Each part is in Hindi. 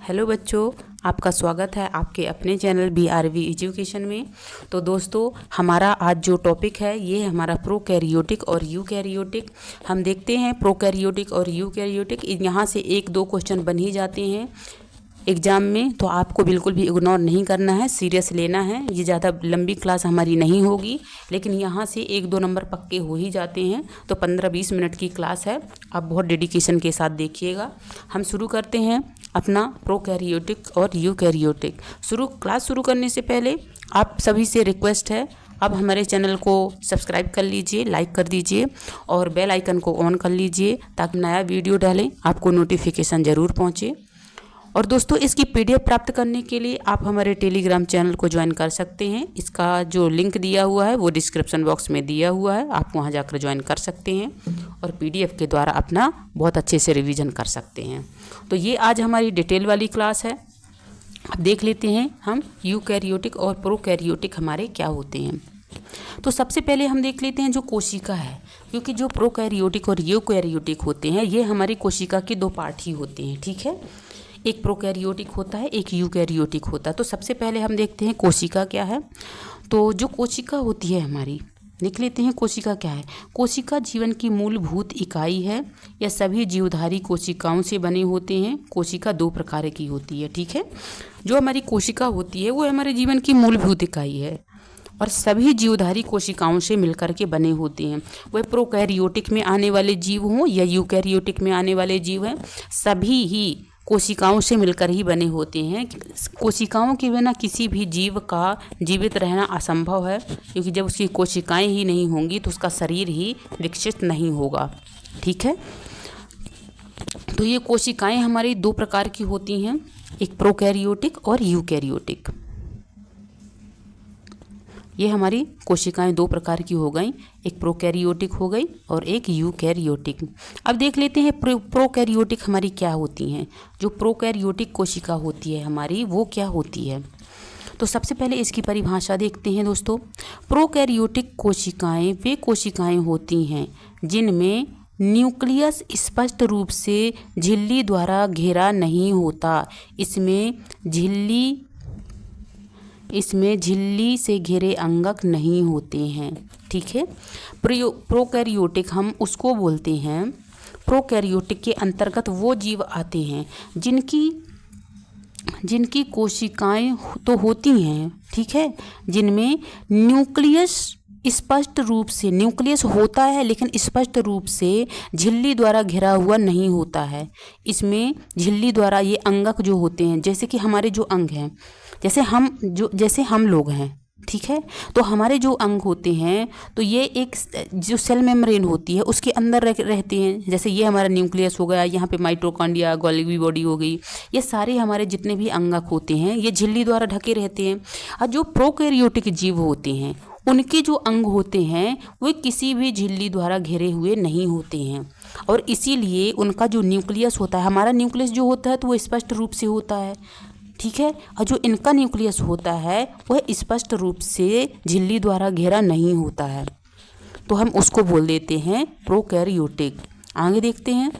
हेलो बच्चों, आपका स्वागत है आपके अपने चैनल BRV एजुकेशन में। तो दोस्तों, हमारा आज जो टॉपिक है ये है हमारा प्रोकैरियोटिक और यूकैरियोटिक। हम देखते हैं प्रोकैरियोटिक और यूकैरियोटिक, यहाँ से एक दो क्वेश्चन बन ही जाते हैं एग्ज़ाम में, तो आपको बिल्कुल भी इग्नोर नहीं करना है, सीरियस लेना है। ये ज़्यादा लंबी क्लास हमारी नहीं होगी, लेकिन यहाँ से एक दो नंबर पक्के हो ही जाते हैं। तो 15-20 मिनट की क्लास है, आप बहुत डेडिकेशन के साथ देखिएगा। हम शुरू करते हैं अपना प्रोकैरियोटिक और यूकैरियोटिक। क्लास शुरू करने से पहले आप सभी से रिक्वेस्ट है, अब हमारे चैनल को सब्सक्राइब कर लीजिए, लाइक कर दीजिए और बेल आइकन को ऑन कर लीजिए ताकि नया वीडियो डालें आपको नोटिफिकेशन ज़रूर पहुँचे। और दोस्तों, इसकी PDF प्राप्त करने के लिए आप हमारे टेलीग्राम चैनल को ज्वाइन कर सकते हैं। इसका जो लिंक दिया हुआ है वो डिस्क्रिप्शन बॉक्स में दिया हुआ है, आप वहां जाकर ज्वाइन कर सकते हैं और PDF के द्वारा अपना बहुत अच्छे से रिवीजन कर सकते हैं। तो ये आज हमारी डिटेल वाली क्लास है। अब देख लेते हैं हम यूकैरियोटिक और प्रोकैरियोटिक हमारे क्या होते हैं। तो सबसे पहले हम देख लेते हैं जो कोशिका है, क्योंकि जो प्रोकैरियोटिक और यूकैरियोटिक होते हैं ये हमारी कोशिका के दो पार्ट ही होते हैं, ठीक है। एक प्रोकैरियोटिक होता है, एक यूकैरियोटिक होता है। तो सबसे पहले हम देखते हैं कोशिका क्या है। तो जो कोशिका होती है हमारी, देख लेते हैं कोशिका क्या है। कोशिका जीवन की मूलभूत इकाई है। यह सभी जीवधारी कोशिकाओं से बने होते हैं। कोशिका दो प्रकार की होती है, ठीक है। जो हमारी कोशिका होती है वो हमारे जीवन की मूलभूत इकाई है और सभी जीवधारी कोशिकाओं से मिलकर के बने होते हैं। वह प्रोकैरियोटिक में आने वाले जीव हों या यूकैरियोटिक में आने वाले जीव हैं, सभी ही कोशिकाओं से मिलकर ही बने होते हैं। कोशिकाओं के बिना किसी भी जीव का जीवित रहना असंभव है, क्योंकि जब उसकी कोशिकाएं ही नहीं होंगी तो उसका शरीर ही विकसित नहीं होगा, ठीक है। तो ये कोशिकाएं हमारी दो प्रकार की होती हैं, एक प्रोकैरियोटिक और यूकैरियोटिक। ये हमारी कोशिकाएं दो प्रकार की हो गई, एक प्रोकैरियोटिक हो गई और एक यूकैरियोटिक। अब देख लेते हैं प्रोकैरियोटिक हमारी क्या होती हैं। जो प्रोकैरियोटिक कोशिका होती है हमारी वो क्या होती है। तो सबसे पहले इसकी परिभाषा देखते हैं दोस्तों। प्रोकैरियोटिक कोशिकाएं वे कोशिकाएं होती हैं जिनमें न्यूक्लियस स्पष्ट रूप से झिल्ली द्वारा घेरा नहीं होता। इसमें झिल्ली से घिरे अंगक नहीं होते हैं, ठीक है। प्रोकैरियोटिक हम उसको बोलते हैं, प्रोकैरियोटिक के अंतर्गत वो जीव आते हैं जिनकी कोशिकाएं तो होती हैं, ठीक है, जिनमें न्यूक्लियस होता है लेकिन स्पष्ट रूप से झिल्ली द्वारा घिरा हुआ नहीं होता है। इसमें झिल्ली द्वारा ये अंगक जो होते हैं, जैसे कि हमारे जो अंग हैं, जैसे हम लोग हैं, ठीक है। तो हमारे जो अंग होते हैं तो ये एक जो सेल मेम्ब्रेन होती है उसके अंदर रहते हैं। जैसे ये हमारा न्यूक्लियस हो गया, यहाँ पे माइटोकॉन्ड्रिया, गोल्गी बॉडी हो गई, ये सारे हमारे जितने भी अंगक होते हैं ये झिल्ली द्वारा ढके रहते हैं। और जो प्रोकैरियोटिक जीव होते हैं उनके जो अंग होते हैं वो किसी भी झिल्ली द्वारा घिरे हुए नहीं होते हैं और इसीलिए उनका जो न्यूक्लियस होता है, हमारा न्यूक्लियस जो होता है तो वो स्पष्ट रूप से होता है, ठीक है। और जो इनका न्यूक्लियस होता है वह स्पष्ट रूप से झिल्ली द्वारा घेरा नहीं होता है, तो हम उसको बोल देते हैं प्रोकैरियोटिक। आगे देखते हैं,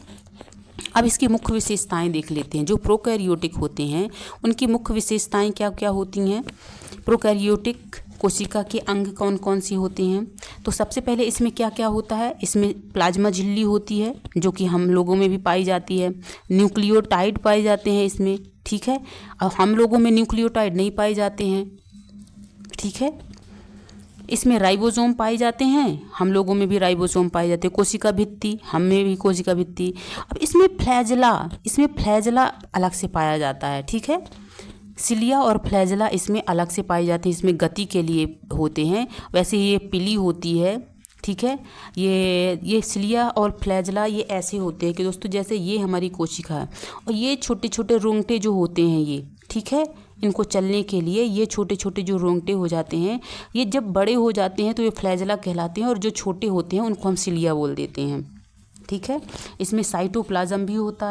अब इसकी मुख्य विशेषताएं देख लेते हैं। जो प्रोकैरियोटिक होते हैं उनकी मुख्य विशेषताएं क्या क्या होती हैं। प्रोकैरियोटिक कोशिका के अंग कौन कौन सी होते हैं। तो सबसे पहले इसमें क्या क्या होता है, इसमें प्लाज्मा झिल्ली होती है जो कि हम लोगों में भी पाई जाती है। न्यूक्लियोटाइड पाए जाते हैं इसमें, ठीक है। और हम लोगों में न्यूक्लियोटाइड नहीं पाए जाते हैं, ठीक है। इसमें राइबोसोम पाए जाते हैं, हम लोगों में भी राइबोसोम पाए जाते हैं। कोशिका भित्ति, हम में भी कोशिका भित्ति। अब इसमें फ्लैजेला अलग से पाया जाता है, ठीक है। सिलिया और फ्लैजेला इसमें अलग से पाई जाती है, इसमें गति के लिए होते हैं। वैसे ये पिली होती है, ठीक है। ये सिलिया और फ्लैजेला ये ऐसे होते हैं कि दोस्तों जैसे ये हमारी कोशिका है और ये छोटे छोटे रोंगटे जो होते हैं ये, ठीक है, इनको चलने के लिए ये छोटे छोटे जो रोंगटे हो जाते हैं, ये जब बड़े हो जाते हैं तो ये फ्लैजेला कहलाते हैं और जो छोटे होते हैं उनको हम सिलिया बोल देते हैं, ठीक है। इसमें साइटोप्लाज्म भी होता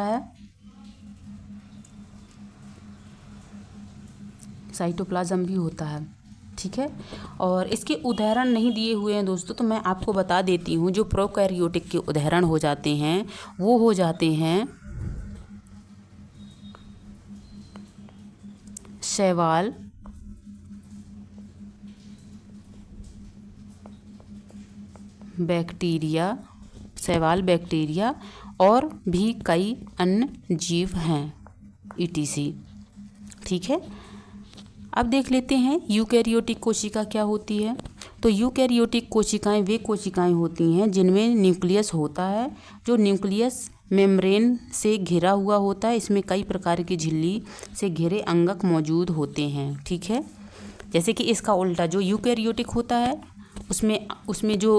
है, ठीक है। और इसके उदाहरण नहीं दिए हुए हैं दोस्तों, तो मैं आपको बता देती हूँ। जो प्रोकैरियोटिक के उदाहरण हो जाते हैं वो हो जाते हैं शैवाल बैक्टीरिया और भी कई अन्य जीव हैं ETC। ठीक है, अब देख लेते हैं यूकैरियोटिक कोशिका क्या होती है। तो यूकैरियोटिक कोशिकाएं वे कोशिकाएं होती हैं जिनमें न्यूक्लियस होता है, जो न्यूक्लियस मेम्ब्रेन से घिरा हुआ होता है। इसमें कई प्रकार की झिल्ली से घिरे अंगक मौजूद होते हैं। ठीक है, जैसे कि इसका उल्टा जो यूकैरियोटिक होता है उसमें जो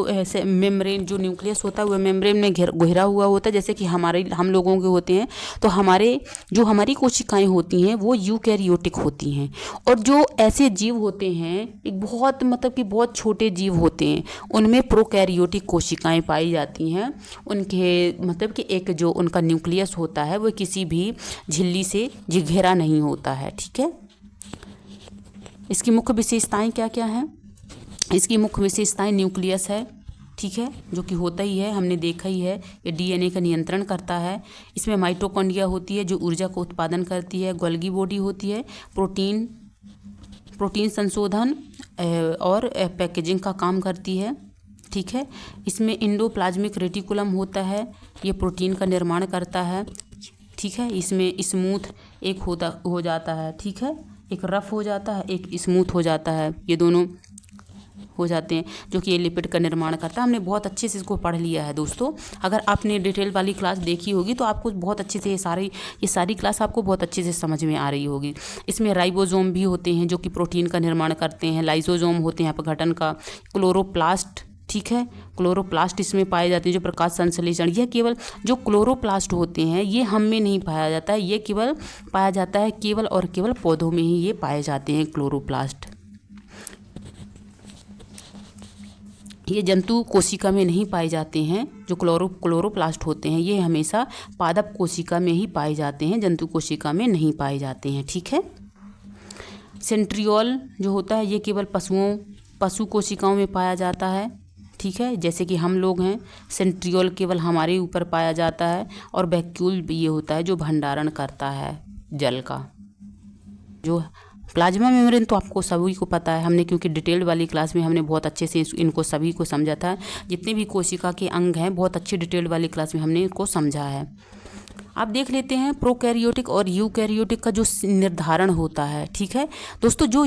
मेम्ब्रेन जो न्यूक्लियस होता है वह मेम्ब्रेन में घिरा हुआ होता है, जैसे कि हम लोगों के होते हैं। तो हमारी कोशिकाएं होती हैं वो यूकैरियोटिक होती हैं। और जो ऐसे जीव होते हैं एक बहुत छोटे जीव होते हैं, उनमें प्रोकैरियोटिक कोशिकाएं पाई जाती हैं। उनके कि एक जो उनका न्यूक्लियस होता है वो किसी भी झिल्ली से घिरा नहीं होता है। ठीक है, इसकी मुख्य विशेषताएं क्या क्या हैं। इसकी मुख्य विशेषताएं न्यूक्लियस है, ठीक है, जो कि होता ही है, हमने देखा ही है। ये DNA का नियंत्रण करता है। इसमें माइटोकॉन्ड्रिया होती है जो ऊर्जा का उत्पादन करती है। गोल्गी बॉडी होती है, प्रोटीन संशोधन और पैकेजिंग का काम करती है। ठीक है, इसमें इंडोप्लाज्मिक रेटिकुलम होता है, ये प्रोटीन का निर्माण करता है। ठीक है, इसमें स्मूथ एक हो जाता है। ठीक है, एक रफ हो जाता है, एक स्मूथ हो जाता है, ये दोनों हो जाते हैं, जो कि ये लिपिड का निर्माण करता है। हमने बहुत अच्छे से इसको पढ़ लिया है दोस्तों। अगर आपने डिटेल वाली क्लास देखी होगी तो आपको बहुत अच्छे से ये सारी क्लास आपको बहुत अच्छे से समझ में आ रही होगी। इसमें राइबोसोम भी होते हैं जो कि प्रोटीन का निर्माण करते हैं। लाइसोसोम होते हैं अपघटन का। क्लोरोप्लास्ट, ठीक है, क्लोरोप्लास्ट इसमें पाए जाते हैं जो प्रकाश संश्लेषण। यह केवल जो क्लोरोप्लास्ट होते हैं ये हम में नहीं पाया जाता है, ये केवल पाया जाता है केवल और केवल पौधों में ही ये पाए जाते हैं क्लोरोप्लास्ट। ये जंतु कोशिका में नहीं पाए जाते हैं। जो क्लोरोप्लास्ट होते हैं ये हमेशा पादप कोशिका में ही पाए जाते हैं, जंतु कोशिका में नहीं पाए जाते हैं। ठीक है, सेंट्रियोल जो होता है ये केवल पशु कोशिकाओं में पाया जाता है। ठीक है, जैसे कि हम लोग हैं, सेंट्रियोल केवल हमारे ऊपर पाया जाता है। और वैक्यूल ये होता है जो भंडारण करता है जल का। जो प्लाज्मा मेम्ब्रेन तो आपको सभी को पता है, हमने क्योंकि डिटेल्ड वाली क्लास में हमने बहुत अच्छे से इनको सभी को समझा था। जितने भी कोशिका के अंग हैं बहुत अच्छी डिटेल्ड वाली क्लास में हमने इनको समझा है। आप देख लेते हैं प्रोकैरियोटिक और यूकैरियोटिक का जो निर्धारण होता है। ठीक है दोस्तों, जो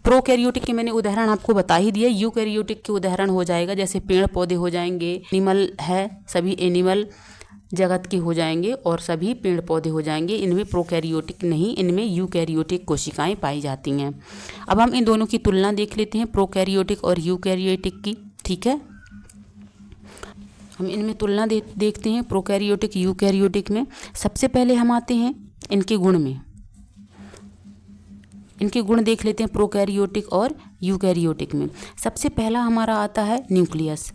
प्रोकैरियोटिक के मैंने उदाहरण आपको बता ही दिया, यूकैरियोटिक के उदाहरण हो जाएगा जैसे पेड़ पौधे हो जाएंगे, एनिमल है, सभी एनिमल जगत के हो जाएंगे और सभी पेड़ पौधे हो जाएंगे। इनमें प्रोकैरियोटिक नहीं, इनमें यूकैरियोटिक कोशिकाएं पाई जाती हैं। अब हम इन दोनों की तुलना देख लेते हैं, प्रोकैरियोटिक और यूकैरियोटिक की। ठीक है, हम इनमें तुलना देखते हैं प्रोकैरियोटिक यूकैरियोटिक में। सबसे पहले हम आते हैं इनके गुण में। इनके गुण देख लेते हैं प्रोकैरियोटिक और यूकैरियोटिक में। सबसे पहला हमारा आता है न्यूक्लियस।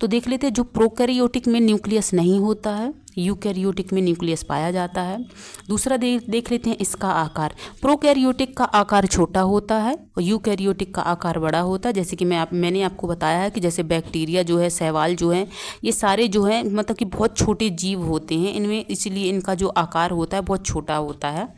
तो देख लेते हैं जो प्रोकैरियोटिक में न्यूक्लियस नहीं होता है, यूकैरियोटिक में न्यूक्लियस पाया जाता है। दूसरा देख लेते हैं इसका आकार। प्रोकैरियोटिक का आकार छोटा होता है और यूकैरियोटिक का आकार बड़ा होता है। जैसे कि मैंने आपको बताया है कि जैसे बैक्टीरिया जो है, शैवाल जो है, ये सारे जो है मतलब कि बहुत छोटे जीव होते हैं इनमें, इसलिए इनका जो आकार होता है बहुत छोटा होता है।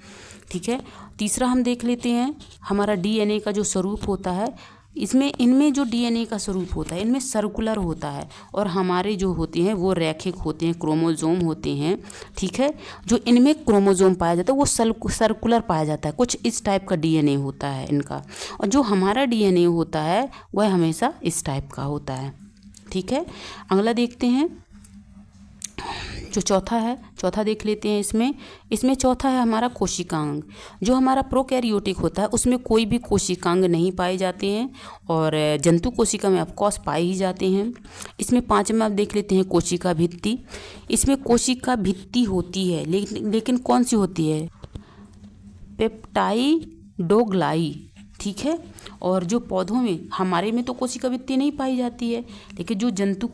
ठीक है, तीसरा हम देख लेते हैं हमारा DNA का जो स्वरूप होता है। इनमें जो DNA का स्वरूप होता है इनमें सर्कुलर होता है और हमारे जो होते हैं वो रैखिक होते हैं, क्रोमोसोम होते हैं। ठीक है, जो इनमें क्रोमोसोम पाया जाता है वो सर्कुलर पाया जाता है, कुछ इस टाइप का DNA होता है इनका। और जो हमारा DNA होता है वह हमेशा इस टाइप का होता है। ठीक है, अगला देखते हैं जो चौथा देख लेते हैं। इसमें चौथा है हमारा कोशिकांग। जो हमारा प्रोकैरियोटिक होता है उसमें कोई भी कोशिकांग नहीं पाए जाते हैं और जंतु कोशिका में ऑफकोर्स पाए ही जाते हैं। इसमें पांचवा आप देख लेते हैं कोशिका भित्ति। इसमें कोशिका भित्ति होती है, लेकिन कौन सी होती है? पेप्टाइडोग्लाई। ठीक है, और जो पौधों में, हमारे में तो कोशिका भित्ति नहीं पाई जाती है, लेकिन जो जंतु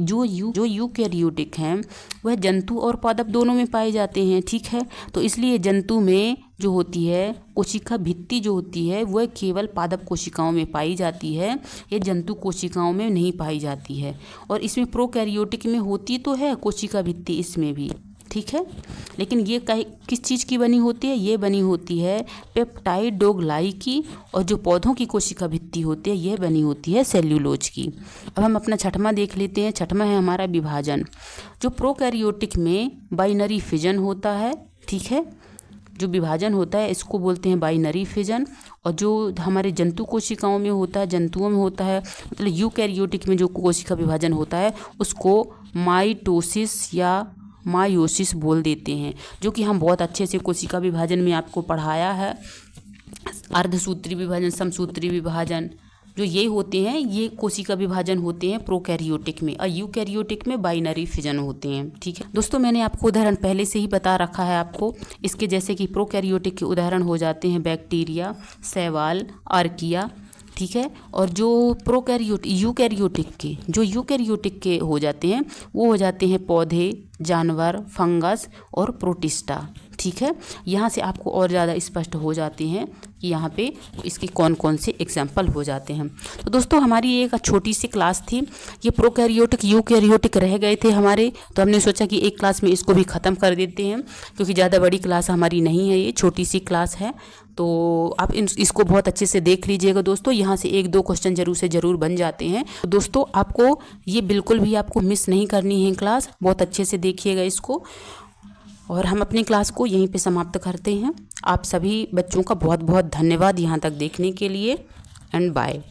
जो यूकैरियोटिक हैं वह जंतु और पादप दोनों में पाए जाते हैं। ठीक है, तो इसलिए जंतु में जो होती है कोशिका भित्ति जो होती है वह केवल पादप कोशिकाओं में पाई जाती है, ये जंतु कोशिकाओं में नहीं पाई जाती है। और इसमें प्रोकैरियोटिक में होती तो है कोशिका भित्ति इसमें भी। ठीक है। लेकिन ये किस चीज़ की बनी होती है? ये बनी होती है पेप्टाइड डोगलाई की, और जो पौधों की कोशिका भित्ति होती है ये बनी होती है सेल्यूलोज की। अब हम अपना छठवां देख लेते हैं। छठवां है हमारा विभाजन। जो प्रोकैरियोटिक में बाइनरी फिजन होता है, ठीक है, जो विभाजन होता है इसको बोलते हैं बाइनरी फिजन। और जो हमारे जंतु कोशिकाओं में होता है, जंतुओं में होता है, मतलब यूकैरियोटिक में जो कोशिका विभाजन होता है उसको माइटोसिस या मायोसिस बोल देते हैं, जो कि हम बहुत अच्छे से कोशिका विभाजन में आपको पढ़ाया है। अर्धसूत्री विभाजन, समसूत्री विभाजन, जो ये होते हैं ये कोशिका विभाजन होते हैं प्रोकैरियोटिक में, और यूकैरियोटिक में बाइनरी फिजन होते हैं, ठीक है दोस्तों। मैंने आपको उदाहरण पहले से ही बता रखा है आपको इसके, जैसे कि प्रोकैरियोटिक के उदाहरण हो जाते हैं बैक्टीरिया, शैवाल, आर्किया, ठीक है। और जो यूकैरियोटिक के हो जाते हैं वो हो जाते हैं पौधे, जानवर, फंगस और प्रोटिस्टा, ठीक है। यहाँ से आपको और ज़्यादा स्पष्ट हो जाते हैं कि यहाँ पे इसके कौन कौन से एग्जाम्पल हो जाते हैं। तो दोस्तों हमारी एक छोटी सी क्लास थी, ये प्रोकैरियोटिक यूकैरियोटिक रह गए थे हमारे, तो हमने सोचा कि एक क्लास में इसको भी ख़त्म कर देते हैं, क्योंकि ज़्यादा बड़ी क्लास हमारी नहीं है, ये छोटी सी क्लास है। तो आप इसको बहुत अच्छे से देख लीजिएगा दोस्तों, यहाँ से 1-2 क्वेश्चन ज़रूर बन जाते हैं। तो दोस्तों आपको ये बिल्कुल भी आपको मिस नहीं करनी है क्लास, बहुत अच्छे से देखिएगा इसको। और हम अपनी क्लास को यहीं पे समाप्त करते हैं। आप सभी बच्चों का बहुत बहुत धन्यवाद यहाँ तक देखने के लिए, एंड बाय।